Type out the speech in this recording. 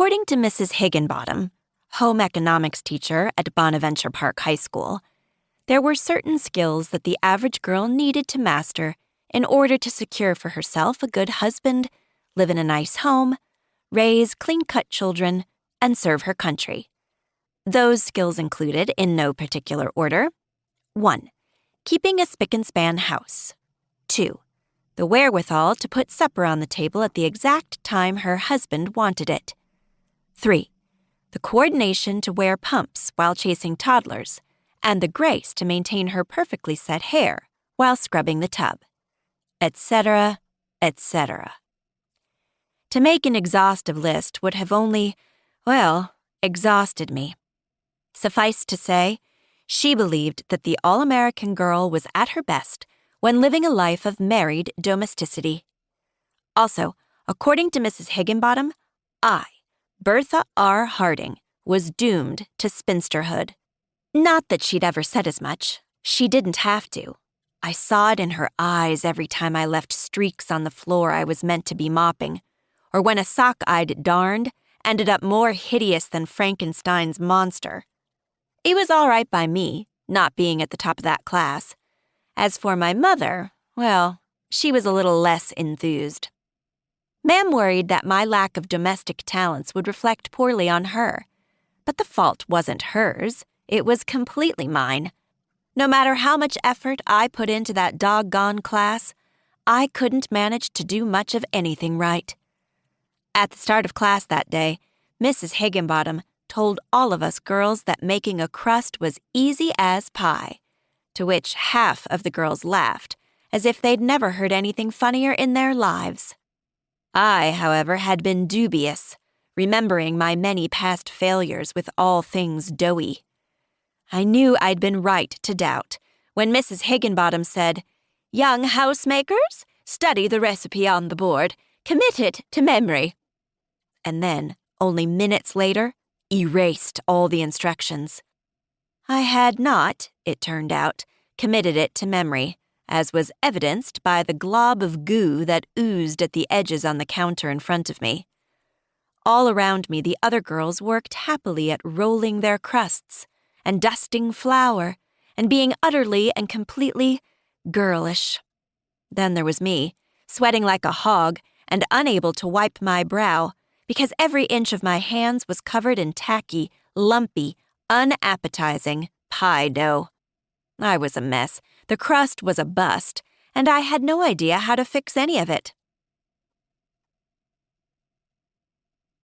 According to Mrs. Higginbottom, home economics teacher at Bonaventure Park High School, there were certain skills that the average girl needed to master in order to secure for herself a good husband, live in a nice home, raise clean-cut children, and serve her country. Those skills included, in no particular order: 1. Keeping a spick-and-span house. 2. The wherewithal to put supper on the table at the exact time her husband wanted it. 3. The coordination to wear pumps while chasing toddlers, and the grace to maintain her perfectly set hair while scrubbing the tub, etc., etc. To make an exhaustive list would have only, exhausted me. Suffice to say, she believed that the AllAmerican girl was at her best when living a life of married domesticity. Also, according to Mrs. Higginbottom, I, Bertha R. Harding, was doomed to spinsterhood. Not that she'd ever said as much. She didn't have to. I saw it in her eyes every time I left streaks on the floor I was meant to be mopping, or when a sock I'd darned ended up more hideous than Frankenstein's monster. It was all right by me, not being at the top of that class. As for my mother, she was a little less enthused. Ma'am worried that my lack of domestic talents would reflect poorly on her, but the fault wasn't hers. It was completely mine. No matter how much effort I put into that doggone class, I couldn't manage to do much of anything right. At the start of class that day, Mrs. Higginbottom told all of us girls that making a crust was easy as pie, to which half of the girls laughed, as if they'd never heard anything funnier in their lives. I, however, had been dubious, remembering my many past failures with all things doughy. I knew I'd been right to doubt when Mrs. Higginbottom said, "Young housemakers, study the recipe on the board, commit it to memory," and then, only minutes later, erased all the instructions. I had not, it turned out, committed it to memory, as was evidenced by the glob of goo that oozed at the edges on the counter in front of me. All around me, the other girls worked happily at rolling their crusts and dusting flour and being utterly and completely girlish. Then there was me, sweating like a hog and unable to wipe my brow because every inch of my hands was covered in tacky, lumpy, unappetizing pie dough. I was a mess. The crust was a bust, and I had no idea how to fix any of it.